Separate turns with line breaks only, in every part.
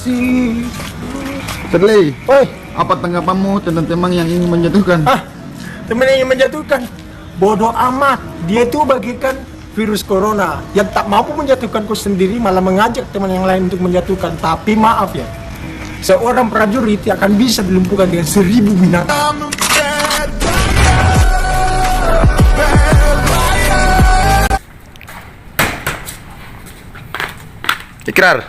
kasih.
Sedley,
Oi,
apa tanggapanmu tentang teman yang ingin menjatuhkan?
teman yang ingin menjatuhkan. Bodoh amat. Dia itu bagikan virus corona yang tak mampu menjatuhkanku sendiri, malah mengajak teman yang lain untuk menjatuhkan. Tapi maaf ya, seorang prajurit akan bisa dilumpuhkan dengan 1000 binatang.
Ikrar,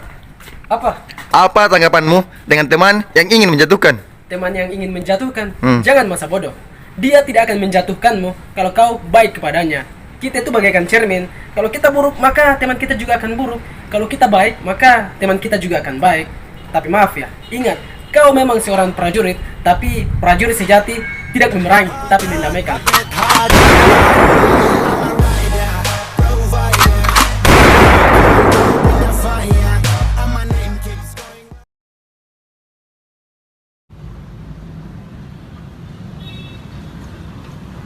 Apa?
apa tanggapanmu dengan teman yang ingin menjatuhkan?
Teman yang ingin menjatuhkan,
Hmm.
jangan masa bodoh. Dia tidak akan menjatuhkanmu kalau kau baik kepadanya. Kita itu bagaikan cermin. Kalau kita buruk, maka teman kita juga akan buruk. Kalau kita baik, maka teman kita juga akan baik. Tapi maaf ya, ingat, kau memang seorang prajurit, tapi prajurit sejati tidak memerangi, tapi mendamaikan.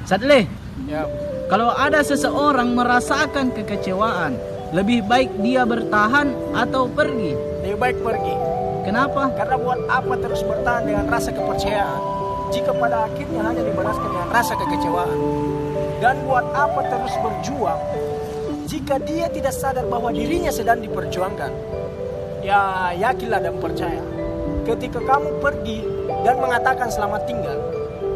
Sadle, kalau ada seseorang merasakan kekecewaan, lebih baik dia bertahan atau pergi.
Lebih baik pergi.
Kenapa?
Karena buat apa terus bertahan dengan rasa kepercayaan jika pada akhirnya hanya dibalaskan dengan rasa kekecewaan? Dan buat apa terus berjuang jika dia tidak sadar bahwa dirinya sedang diperjuangkan? Ya, yakinlah dan percaya. Ketika kamu pergi dan mengatakan selamat tinggal,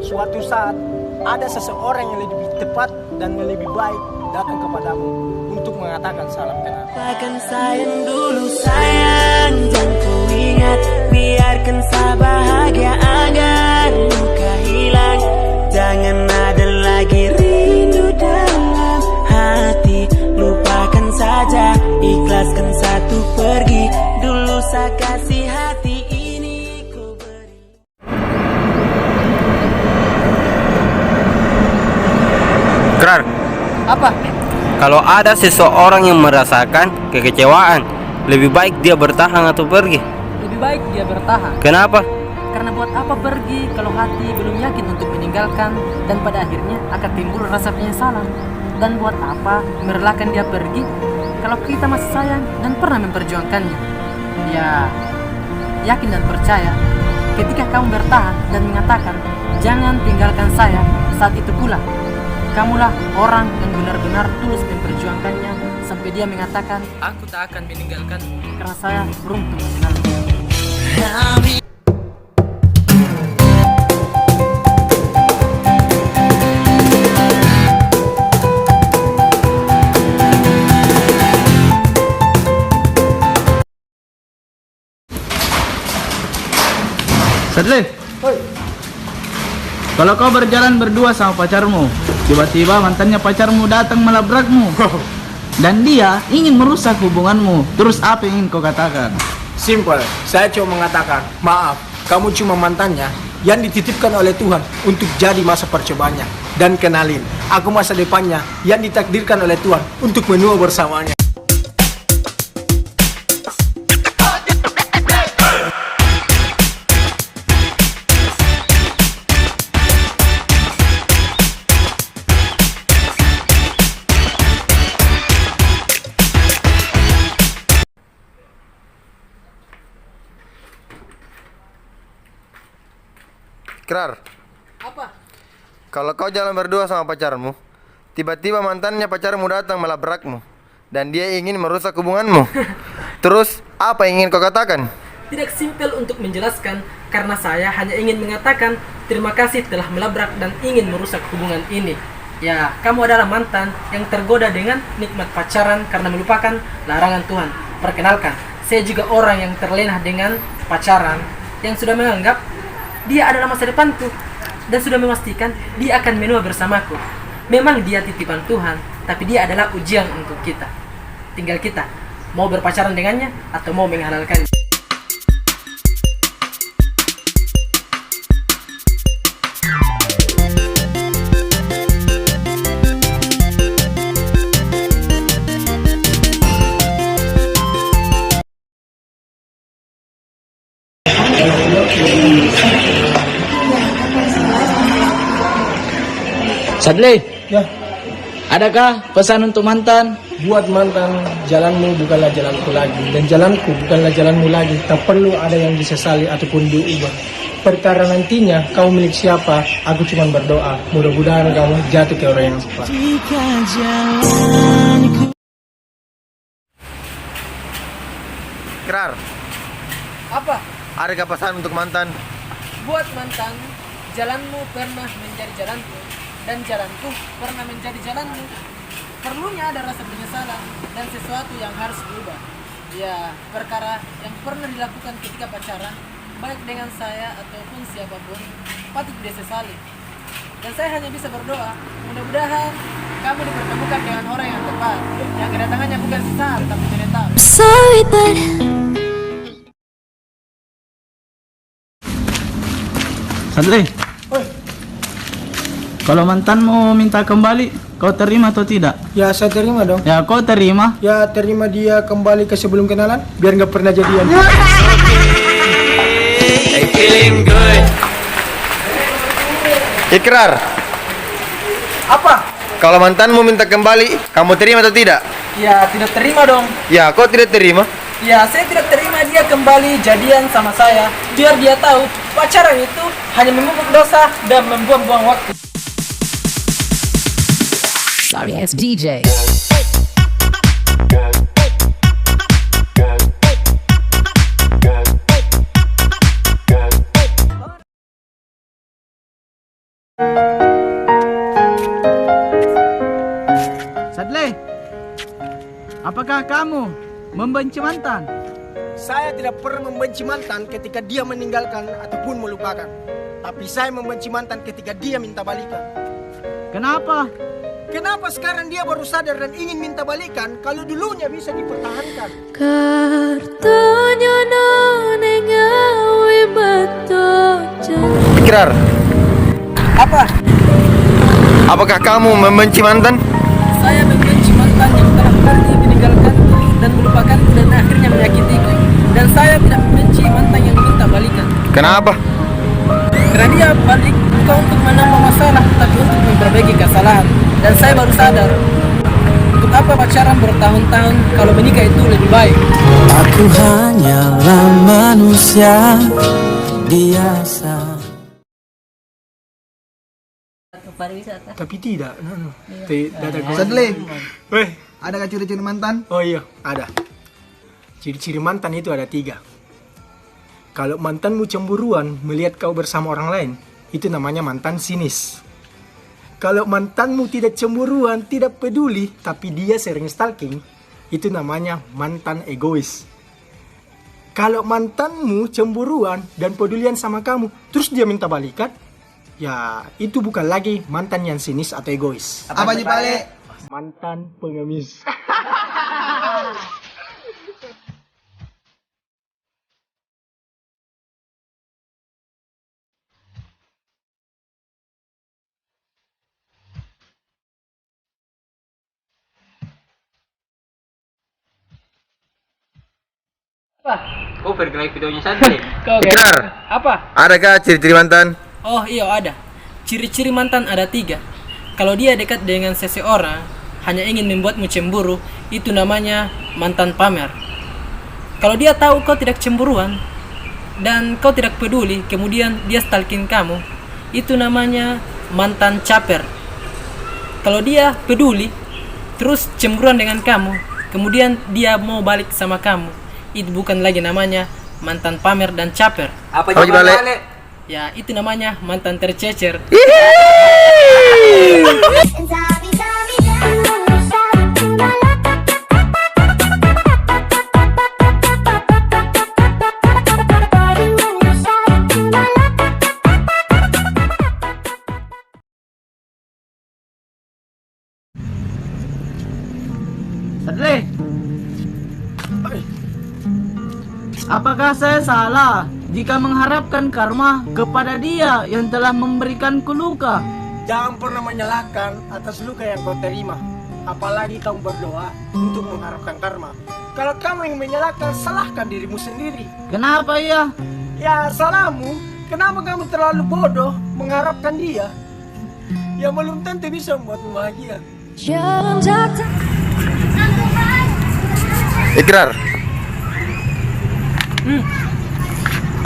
suatu saat ada seseorang yang lebih tepat dan yang lebih baik datang kepadamu untuk mengatakan salam kenal.
Lupakan sayang dulu sayang, jangan kau ingat. Biarkan saya bahagia agar luka hilang. Jangan ada lagi rindu dalam hati. Lupakan saja, ikhlaskan satu pergi. Dulu saya kasih hati, ini ku beri.
Ikrar,
Apa?
kalau ada seseorang yang merasakan kekecewaan, lebih baik dia bertahan atau pergi.
Lebih baik dia bertahan.
Kenapa?
Karena buat apa pergi kalau hati belum yakin untuk meninggalkan dan pada akhirnya akan timbul rasa penyesalan. Dan buat apa merelakan dia pergi kalau kita masih sayang dan pernah memperjuangkannya. Ya, yakin dan percaya ketika kamu bertahan dan mengatakan jangan tinggalkan saya, saat itu pula kamulah orang yang benar-benar tulus memperjuangkannya sampai dia mengatakan aku tak akan meninggalkan karena saya beruntung mengenalmu.
Sadle, kalau kau berjalan berdua sama pacarmu, tiba-tiba mantannya pacarmu datang melabrakmu, dan dia ingin merusak hubunganmu, terus apa yang ingin kau katakan?
Simple, saya cuma mengatakan, maaf, kamu cuma mantannya yang dititipkan oleh Tuhan untuk jadi masa percobaannya. Dan kenalin, aku masa depannya yang ditakdirkan oleh Tuhan untuk menua bersamanya.
Ikrar,
Apa?
kalau kau jalan berdua sama pacarmu, tiba-tiba mantannya pacarmu datang melabrakmu, dan dia ingin merusak hubunganmu. Terus, apa yang ingin kau katakan?
Tidak simpel untuk menjelaskan karena saya hanya ingin mengatakan terima kasih telah melabrak dan ingin merusak hubungan ini. Ya, kamu adalah mantan yang tergoda dengan nikmat pacaran karena melupakan larangan Tuhan. Perkenalkan, saya juga orang yang terlena dengan pacaran yang sudah menganggap dia adalah masa depanku dan sudah memastikan dia akan menua bersamaku. Memang dia titipan Tuhan, tapi dia adalah ujian untuk kita. Tinggal kita mau berpacaran dengannya atau mau menghalalkannya.
Sadle,
Ya,
Adakah pesan untuk mantan?
Buat mantan, jalanmu bukanlah jalanku lagi, dan jalanku bukanlah jalanmu lagi. Tak perlu ada yang disesali ataupun diubah. Perkara nantinya kau milik siapa, aku cuma berdoa. Mudah-mudahan kamu jatuh ke orang yang tepat.
Jika jalanku
Ikrar,
Apa?
adakah pesan untuk mantan?
Buat mantan, jalanmu pernah menjadi jalanku, dan jalanku pernah menjadi jalanmu. Perlunya ada rasa penyesalan dan sesuatu yang harus berubah. Ya, perkara yang pernah dilakukan ketika pacaran, baik dengan saya ataupun siapapun, patut disesali. Dan saya hanya bisa berdoa, mudah-mudahan kamu dipertemukan dengan orang yang tepat, yang kedatangannya bukan sesaat tapi menetap.
sorry but
Sadli, kalau mantanmu minta kembali, kau terima atau tidak?
Ya, saya terima dong.
Ya, kau terima.
Ya, terima dia kembali ke sebelum kenalan, biar nggak pernah jadian.
Ikrar,
Apa?
kalau mantanmu minta kembali, kamu terima atau tidak?
Ya, tidak terima dong.
Ya, kau tidak terima.
Ya, saya tidak terima dia kembali jadian sama saya. Biar dia tahu pacaran itu hanya menumpuk dosa dan membuang-buang waktu.
Sorry ass DJ.
Sadli, apakah kamu membenci mantan?
Saya tidak pernah membenci mantan ketika dia meninggalkan ataupun melupakan. Tapi saya membenci mantan ketika dia minta balikan.
Kenapa?
Kenapa sekarang dia baru sadar dan ingin minta balikan kalau dulunya bisa dipertahankan?
Kartunya nonengawi betul.
Ikrar,
Apa?
apakah kamu membenci mantan?
Saya membenci mantan yang telah pergi meninggalkanku dan melupakanku dan akhirnya menyakitiku. Dan saya tidak membenci mantan yang minta balikan.
Kenapa?
Karena dia balik bukan untuk menambah masalah, tapi untuk memperbaiki kesalahan. Dan saya baru sadar, untuk apa pacaran bertahun-tahun kalau menikah itu lebih baik.
Aku hanyalah manusia biasa.
Tapi tidak.
Sadli,
Weh,
adakah ciri-ciri mantan?
oh iya, ada. Ciri-ciri mantan itu ada 3. Kalau mantanmu cemburuan melihat kau bersama orang lain, itu namanya mantan sinis. Kalau mantanmu tidak cemburuan, tidak peduli, tapi dia sering stalking, itu namanya mantan egois. Kalau mantanmu cemburuan dan pedulian sama kamu, terus dia minta balikan, ya itu bukan lagi mantan yang sinis atau egois.
Apa nih Pale?
Mantan pengemis.
Kau pergi lagi videonya saja.
Ikrar,
Apa?
adakah ciri-ciri mantan?
Oh iya ada. Ciri-ciri mantan ada 3. Kalau dia dekat dengan seseorang, hanya ingin membuatmu cemburu, itu namanya mantan pamer. Kalau dia tahu kau tidak cemburuan, dan kau tidak peduli, kemudian dia stalking kamu, itu namanya mantan caper. Kalau dia peduli, terus cemburuan dengan kamu, kemudian dia mau balik sama kamu, itu bukan lagi namanya mantan pamer dan caper.
Apa balik?
Ya, itu namanya mantan tercecer.
Sadli, apakah saya salah jika mengharapkan karma kepada dia yang telah memberikanku luka?
Jangan pernah menyalahkan atas luka yang kau terima. Apalagi kamu berdoa untuk mengharapkan karma. Kalau kamu yang menyalahkan, salahkan dirimu sendiri.
Kenapa ya?
Ya salahmu, kenapa kamu terlalu bodoh mengharapkan dia? Yang belum tentu bisa membuatmu bahagia.
Jangan datang.
Ikrar.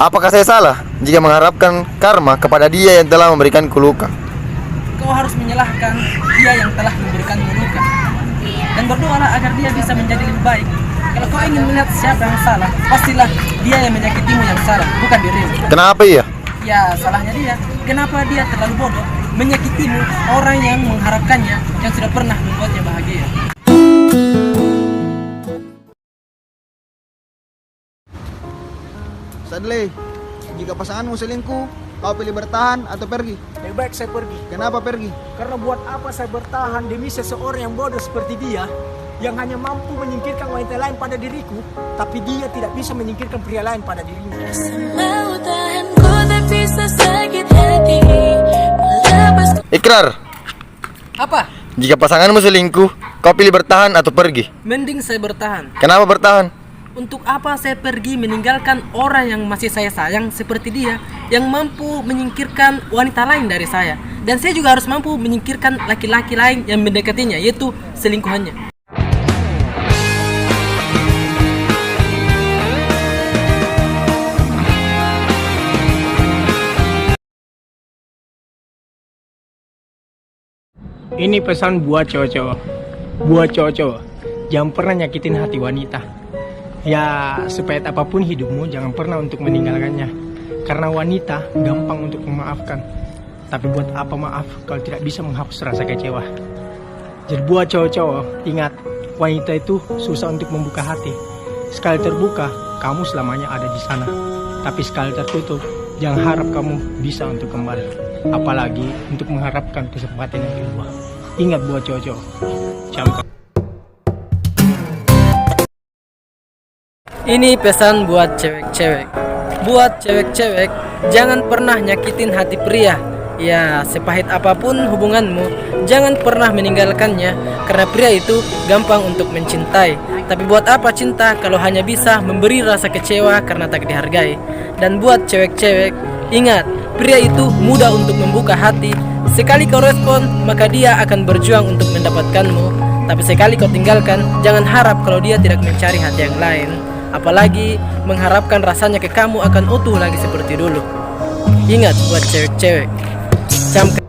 Apakah saya salah jika mengharapkan karma kepada dia yang telah memberikanku luka?
Kau harus menyalahkan dia yang telah memberikanmu luka. Dan berdoalah agar dia bisa menjadi lebih baik. Kalau kau ingin melihat siapa yang salah, pastilah dia yang menyakitimu yang salah, bukan dirimu.
Kenapa iya?
Ya, salahnya dia. Kenapa dia terlalu bodoh menyakitimu, orang yang mengharapkannya, yang sudah pernah membuatnya bahagia.
Sadle, jika pasanganmu selingkuh, kau pilih bertahan atau pergi?
Lebih baik saya pergi.
Kenapa pergi?
Karena buat apa saya bertahan demi seseorang yang bodoh seperti dia, yang hanya mampu menyingkirkan wanita lain pada diriku, tapi dia tidak bisa menyingkirkan pria lain pada dirinya.
Mau tahan ku tak bisa sakit hati. Melepas
Ikrar.
Apa?
Jika pasanganmu selingkuh, kau pilih bertahan atau pergi?
Mending saya bertahan.
Kenapa bertahan?
Untuk apa saya pergi meninggalkan orang yang masih saya sayang seperti dia, yang mampu menyingkirkan wanita lain dari saya. Dan saya juga harus mampu menyingkirkan laki-laki lain yang mendekatinya, yaitu selingkuhannya.
Ini pesan buat cowok-cowok. Buat cowok-cowok, jangan pernah nyakitin hati wanita. Ya, sepahit apapun hidupmu, jangan pernah untuk meninggalkannya. Karena wanita gampang untuk memaafkan. Tapi buat apa maaf kalau tidak bisa menghapus rasa kecewa? Jadi buat cowok-cowok, ingat, wanita itu susah untuk membuka hati. Sekali terbuka, kamu selamanya ada di sana. Tapi sekali tertutup, jangan harap kamu bisa untuk kembali. Apalagi untuk mengharapkan kesempatan yang kedua. Ingat buat cowok-cowok, camkan.
Ini pesan buat cewek-cewek. Buat cewek-cewek, jangan pernah nyakitin hati pria. Ya, sepahit apapun hubunganmu, jangan pernah meninggalkannya. Karena pria itu gampang untuk mencintai. Tapi buat apa cinta kalau hanya bisa memberi rasa kecewa karena tak dihargai. Dan buat cewek-cewek, ingat, pria itu mudah untuk membuka hati. Sekali kau respon, maka dia akan berjuang untuk mendapatkanmu. Tapi sekali kau tinggalkan, jangan harap kalau dia tidak mencari hati yang lain. Apalagi mengharapkan rasanya ke kamu akan utuh lagi seperti dulu. Ingat buat cewek-cewek, camkan.